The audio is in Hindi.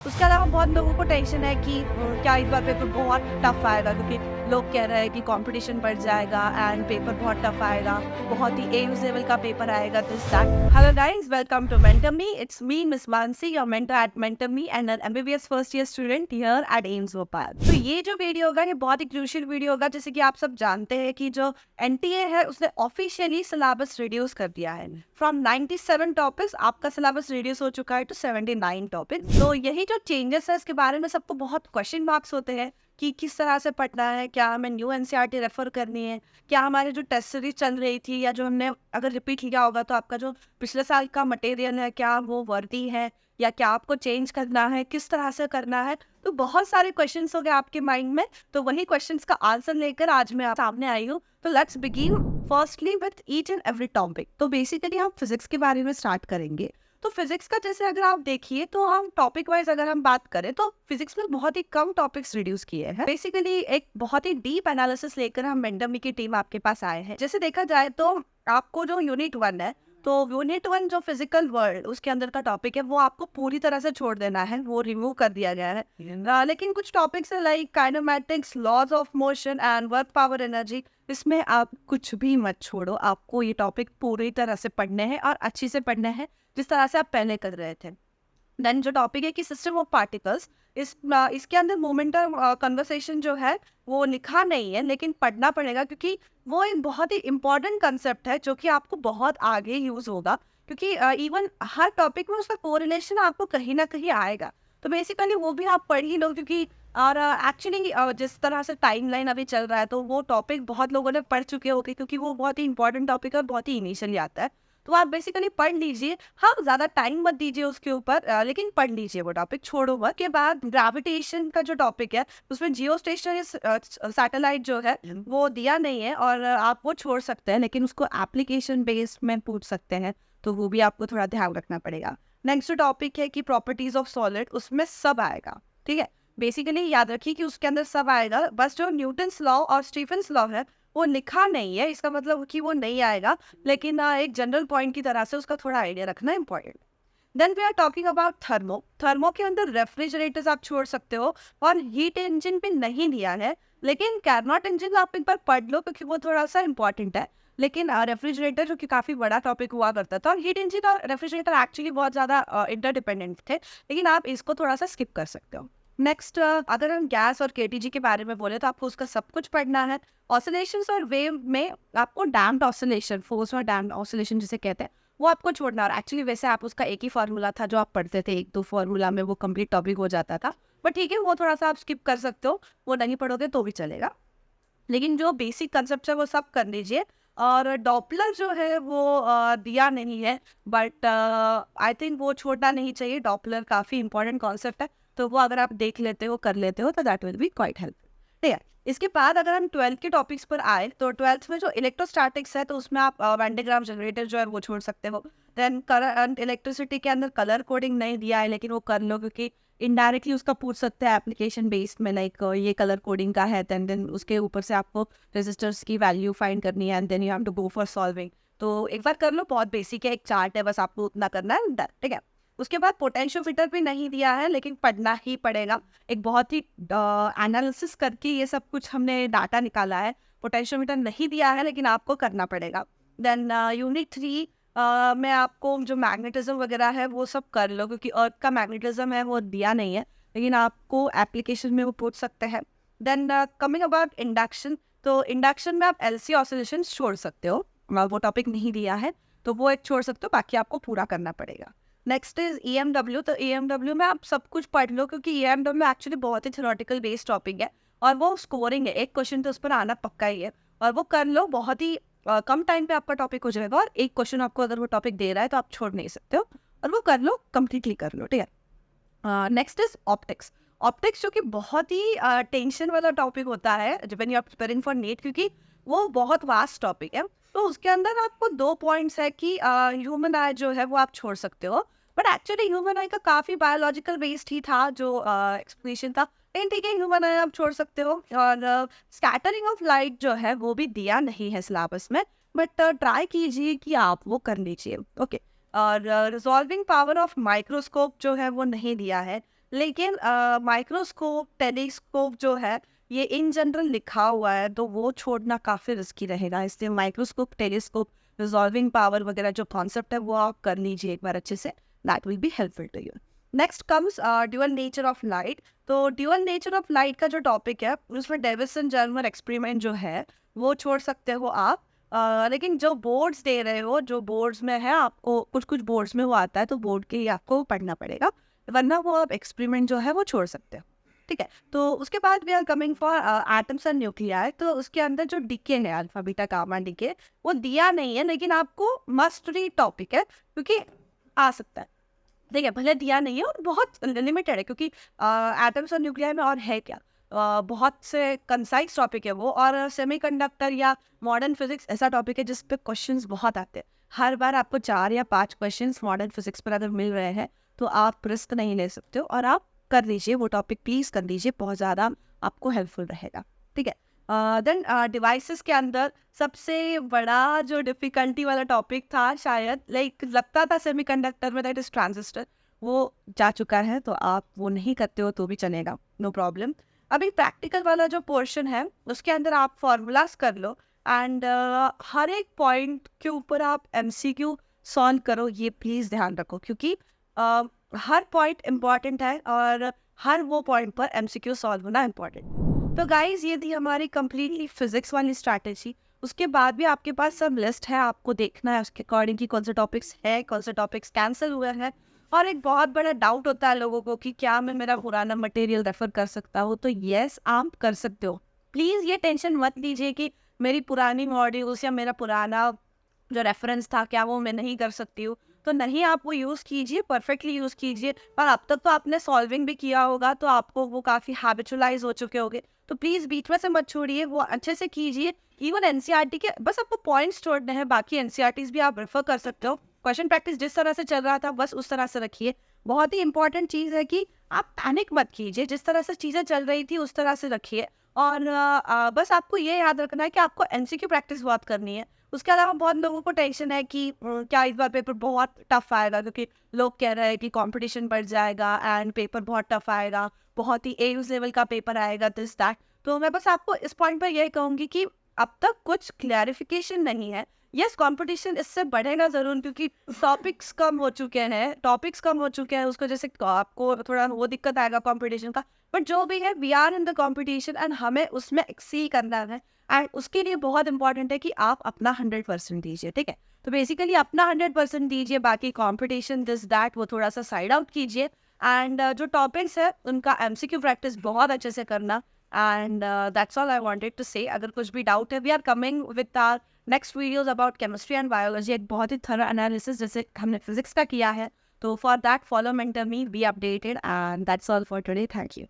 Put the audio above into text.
उसके अलावा बहुत लोगों को टेंशन है कि क्या इस बार पेपर बहुत टफ आएगा, क्योंकि लोग कह रहे हैं कि कंपटीशन बढ़ जाएगा एंड पेपर बहुत टफ आएगा, बहुत ही एम्स लेवल का पेपर आएगा, this that. Hello guys, welcome to mentor me. It's me miss Mansi, your mentor at mentor me and an MBBS first year student here at AIIMS Bhopal. तो ये जो वीडियो होगा ये बहुत ही क्रूशियल वीडियो होगा। जैसे कि आप सब जानते हैं कि जो एनटीए है उसने ऑफिशियली सिलेबस रिड्यूस कर दिया है। फ्रॉम 97 टॉपिक्स आपका सिलेबस रिड्यूस हो चुका है टू 79 टॉपिक्स। तो यही जो चेंजेस है इसके बारे में सबको बहुत क्वेश्चन मार्क्स होते हैं कि किस तरह से पढ़ना है, क्या हमें न्यू एनसीईआरटी रेफर करनी है, क्या हमारे जो टेस्ट सीरीज चल रही थी या जो हमने अगर रिपीट किया होगा तो आपका जो पिछले साल का मटेरियल है क्या वो वर्दी है या क्या आपको चेंज करना है, किस तरह से करना है। तो बहुत सारे क्वेश्चंस हो गए आपके माइंड में, तो वही क्वेश्चंस का आंसर लेकर आज मैं सामने आई हूँ। तो let's begin firstly with each and every topic. तो बेसिकली हम फिजिक्स के बारे में स्टार्ट करेंगे। तो फिजिक्स का जैसे अगर आप देखिए तो हम टॉपिक वाइज अगर हम बात करें तो फिजिक्स में बहुत ही कम टॉपिक्स रिड्यूस किए हैं। बेसिकली एक बहुत ही डीप एनालिसिस लेकर हम मेंडमी की टीम आपके पास आए हैं। जैसे देखा जाए तो आपको जो यूनिट 1 है, तो यूनिट 1 जो फिजिकल वर्ल्ड उसके अंदर का टॉपिक है वो आपको पूरी तरह से छोड़ देना है, वो रिमूव कर दिया गया है। लेकिन कुछ टॉपिक्स है like kinematics, laws of motion and work power energy, इसमें आप कुछ भी मत छोड़ो, आपको ये टॉपिक पूरी तरह से पढ़ने हैं और अच्छी से पढ़ने हैं जिस तरह से आप पहले कर रहे थे। देन जो टॉपिक है कि सिस्टम ऑफ पार्टिकल्स, इसके अंदर मोमेंटम कन्वर्सेशन जो है वो लिखा नहीं है लेकिन पढ़ना पड़ेगा, क्योंकि वो एक बहुत ही इंपॉर्टेंट कंसेप्ट है जो कि आपको बहुत आगे यूज होगा, क्योंकि इवन हर टॉपिक में उसका कोरिलेशन आपको कहीं ना कहीं आएगा। तो बेसिकली वो भी आप पढ़ ही लो, क्योंकि और एक्चुअली जिस तरह से टाइमलाइन अभी चल रहा है तो वो टॉपिक बहुत लोगों ने पढ़ चुके होंगे, क्योंकि वो बहुत ही इंपॉर्टेंट टॉपिक है, बहुत ही इनिशियली आता है। तो आप बेसिकली पढ़ लीजिए। हाँ, ज़्यादा टाइम मत दीजिए उसके ऊपर, लेकिन पढ़ लीजिए वो टॉपिक, छोड़ो मत। के बाद ग्रेविटेशन का जो टॉपिक है उसमें जियो स्टेशनरी सैटेलाइट जो है वो दिया नहीं है और आप वो छोड़ सकते हैं, लेकिन उसको एप्लीकेशन बेस्ड में पूछ सकते हैं, तो वो भी आपको थोड़ा ध्यान रखना पड़ेगा। नेक्स्ट टॉपिक है कि प्रॉपर्टीज ऑफ सॉलिड, उसमें सब आएगा। ठीक है, बेसिकली याद रखिए कि उसके अंदर सब आएगा, बस जो न्यूटन्स लॉ और स्टीफेंस लॉ है वो लिखा नहीं है, इसका मतलब कि वो नहीं आएगा, लेकिन एक जनरल पॉइंट की तरह से उसका थोड़ा आइडिया रखना important. Then we are talking about thermo. Thermo के अंदर रेफ्रिजरेटर्स आप छोड़ सकते हो और हीट इंजन पे नहीं दिया है, लेकिन कैरनॉट इंजन आप एक बार पढ़ लो क्योंकि वो थोड़ा सा इंपॉर्टेंट है। लेकिन रेफ्रिजरेटर जो कि काफ़ी बड़ा टॉपिक हुआ करता था, और हीट इंजन और रेफ्रिजरेटर एक्चुअली बहुत ज़्यादा इंटरडिपेंडेंट थे, लेकिन आप इसको थोड़ा सा स्किप कर सकते हो। नेक्स्ट, अगर हम गैस और केटीजी के बारे में बोले तो आपको उसका सब कुछ पढ़ना है। ऑसिलेशंस और वेव में आपको डैम्प्ड ऑसिलेशन, फोर्स और डैम्प्ड ऑसिलेशन जिसे कहते हैं, वो आपको छोड़ना। और एक्चुअली वैसे आप उसका एक ही फार्मूला था जो आप पढ़ते थे, 1-2 फार्मूला में वो कंप्लीट टॉपिक हो जाता था, बट ठीक है वो थोड़ा सा आप स्किप कर सकते हो, वो नहीं पढ़ोगे तो भी चलेगा, लेकिन जो बेसिक कंसेप्ट है वो सब कर लीजिए। और डॉपलर जो है वो दिया नहीं है, बट आई थिंक वो छोड़ना नहीं चाहिए। डॉपलर काफ़ी इंपॉर्टेंट कॉन्सेप्ट है, तो वो अगर आप देख लेते हो, कर लेते हो, तो that will B quite helpful. ठीक है, इसके बाद अगर हम 12th के टॉपिक्स पर आए तो 12th में जो इलेक्ट्रोस्टैटिक्स है तो उसमें आप वैन डायग्राम जनरेटर जो है वो छोड़ सकते हो। देन करंट इलेक्ट्रिसिटी के अंदर कलर कोडिंग नहीं दिया है, लेकिन वो कर लो, क्योंकि इनडायरेक्टली उसका पूछ सकते हैं एप्लीकेशन बेस्ड में, लाइक ये कलर कोडिंग का है, देन उसके ऊपर से आपको रेजिस्टर्स की वैल्यू फाइंड करनी है and then you have to go for solving. तो एक बार कर लो, बहुत बेसिक है, एक चार्ट है, बस आपको उतना करना है, ठीक है। उसके बाद पोटेंशियोमीटर भी नहीं दिया है, लेकिन पढ़ना ही पड़ेगा। एक बहुत ही एनालिसिस करके ये सब कुछ हमने डाटा निकाला है। पोटेंशियोमीटर नहीं दिया है लेकिन आपको करना पड़ेगा। देन यूनिट 3 में आपको जो मैग्नेटिज्म वगैरह है वो सब कर लो, क्योंकि अर्थ का मैग्नेटिज्म है वो दिया नहीं है, लेकिन आपको एप्लीकेशन में वो पूछ सकते हैं। देन कमिंग अबाउट इंडक्शन, तो इंडक्शन में आप एलसी ऑसिलेशन छोड़ सकते हो, वो टॉपिक नहीं दिया है तो वो एक छोड़ सकते हो, बाकी आपको पूरा करना पड़ेगा। Next is EMW। तो EMW में आप सब कुछ पढ़ लो, क्योंकि EMW एक्चुअली बहुत ही थ्योरेटिकल बेस्ड टॉपिक है और वो स्कोरिंग है, एक क्वेश्चन तो उस पर आना पक्का ही है, और वो कर लो, बहुत ही कम टाइम पे आपका टॉपिक हो जाएगा, और एक क्वेश्चन आपको अगर वो टॉपिक दे रहा है तो आप छोड़ नहीं सकते हो, और वो कर लो, कम्प्लीटली कर लो, ठीक है। Next is optics. ऑप्टिक्स जो कि बहुत ही टेंशन वाला टॉपिक होता है जब you are preparing for NEET, क्योंकि वो बहुत वास्ट टॉपिक है। तो उसके अंदर आपको 2 पॉइंट्स है कि ह्यूमन आई जो है वो आप छोड़ सकते हो, बट एक्चुअली ह्यूमन आई का काफ़ी बायोलॉजिकल बेस्ड ही था जो एक्सप्लेनेशन था, लेकिन ठीक है, ह्यूमन आई आप छोड़ सकते हो। और स्कैटरिंग ऑफ लाइट जो है वो भी दिया नहीं है सिलेबस में, बट ट्राई कीजिए कि आप वो कर लीजिए, ओके। और रिजॉल्विंग पावर ऑफ माइक्रोस्कोप जो है वो नहीं दिया है, लेकिन माइक्रोस्कोप, टेलीस्कोप जो है ये इन जनरल लिखा हुआ है, तो वो छोड़ना काफ़ी रिस्की रहेगा। इसलिए माइक्रोस्कोप, टेलीस्कोप, रिजॉल्विंग पावर वगैरह जो कॉन्सेप्ट है वो आप कर लीजिए एक बार अच्छे से। That will be helpful to you. Next comes dual nature of light. तो ड्यूअल नेचर ऑफ लाइट का जो टॉपिक है उसमें डेविसन जर्मर एक्सपेरिमेंट जो है वो छोड़ सकते हो आप। लेकिन जो बोर्ड्स दे रहे हो, जो बोर्ड्स में है आपको कुछ कुछ बोर्ड्स में वो आता है, तो बोर्ड के ही आपको पढ़ना पड़ेगा, वरना वो आप एक्सपेरिमेंट जो है वो छोड़ सकते हो। ठीक है, तो उसके बाद we are coming for atoms and nuclei. तो उसके अंदर जो डीके है, अल्फा बीटा गामा डीके, वो दिया नहीं है, लेकिन आपको मस्ट रीड टॉपिक है क्योंकि आ सकता है। ठीक है, भले दिया नहीं है और बहुत लिमिटेड है, क्योंकि एटम्स और न्यूक्लियाई में और है क्या, बहुत से कंसाइज टॉपिक है वो। और सेमीकंडक्टर या मॉडर्न फिजिक्स ऐसा टॉपिक है जिस पे क्वेश्चंस बहुत आते हैं। हर बार आपको 4 या 5 क्वेश्चंस मॉडर्न फिजिक्स पर अगर मिल रहे हैं तो आप रिस्क नहीं ले सकते हो, और आप कर लीजिए वो टॉपिक, प्लीज़ कर लीजिए, बहुत ज़्यादा आपको हेल्पफुल रहेगा। ठीक है, देन डिवाइसेस के अंदर सबसे बड़ा जो डिफ़िकल्टी वाला टॉपिक था शायद, लाइक लगता था सेमीकंडक्टर में, दैट इज़ ट्रांजिस्टर। वो जा चुका है, तो आप वो नहीं करते हो तो भी चलेगा, नो प्रॉब्लम। अभी प्रैक्टिकल वाला जो पोर्शन है उसके अंदर आप फॉर्मूलाज कर लो, एंड हर एक पॉइंट के ऊपर आप एमसीक्यू सॉल्व करो, ये प्लीज़ ध्यान रखो, क्योंकि हर पॉइंट इम्पॉर्टेंट है और हर वो पॉइंट पर एमसीक्यू सॉल्व होना इम्पॉर्टेंट। तो गाइज ये थी हमारी कंप्लीटली फिजिक्स वाली स्ट्रैटेजी। उसके बाद भी आपके पास सब लिस्ट है, आपको देखना है उसके अकॉर्डिंग कि कौन से टॉपिक्स है, कौन से टॉपिक्स कैंसिल हुए हैं। और एक बहुत बड़ा डाउट होता है लोगों को कि क्या मैं मेरा पुराना मटेरियल रेफर कर सकता हूँ, तो येस आप कर सकते हो। प्लीज़ ये टेंशन मत लीजिए कि मेरी पुरानी मॉड्यूल्स या मेरा पुराना जो रेफरेंस था क्या वो मैं नहीं कर सकती हूँ। तो नहीं, आप वो यूज़ कीजिए, परफेक्टली यूज़ कीजिए। और अब तक तो आपने सॉल्विंग भी किया होगा, तो आपको वो काफ़ी हैबिचुअलाइज हो चुके होंगे, तो प्लीज़ बीच में से मत छोड़िए, वो अच्छे से कीजिए। इवन एनसीईआरटी के बस आपको पॉइंट्स छोड़ने हैं, बाकी एनसीईआरटीज भी आप रेफर कर सकते हो। क्वेश्चन प्रैक्टिस जिस तरह से चल रहा था बस उस तरह से रखिए। बहुत ही इंपॉर्टेंट चीज़ है कि आप पैनिक मत कीजिए, जिस तरह से चीज़ें चल रही थी उस तरह से रखिए। और बस आपको ये याद रखना है कि आपको एमसीक्यू प्रैक्टिस बहुत करनी है। उसके अलावा बहुत लोगों को टेंशन है कि क्या इस बार पेपर बहुत टफ आएगा, क्योंकि लोग कह रहे हैं कि कंपटीशन बढ़ जाएगा एंड पेपर बहुत टफ आएगा, बहुत ही एयूज लेवल का पेपर आएगा, दिस दैट। तो मैं बस आपको इस पॉइंट पर यही कहूँगी कि अब तक कुछ क्लैरिफिकेशन नहीं है। यस, कंपटीशन इससे बढ़ेगा ज़रूर, क्योंकि टॉपिक्स कम हो चुके हैं, उसको जैसे आपको थोड़ा वो दिक्कत आएगा कंपटीशन का। बट जो भी है, we are in the competition and हमें उसमें एक्सील करना है। एंड उसके लिए बहुत इंपॉर्टेंट है कि आप अपना 100% दीजिए। ठीक है, तो बेसिकली अपना 100% दीजिए, बाकी कंपटीशन दिस दैट वो थोड़ा सा साइड आउट कीजिए। एंड जो टॉपिक्स है उनका एमसीक्यू प्रैक्टिस बहुत अच्छे से करना। And that's all I wanted to say. अगर कुछ भी डाउट है, we are coming with our next videos about chemistry and biology, एक बहुत ही थरो एनालिसिस जैसे हमने फिजिक्स का किया है। तो for that follow mentor me, be updated, and that's all for today. Thank you.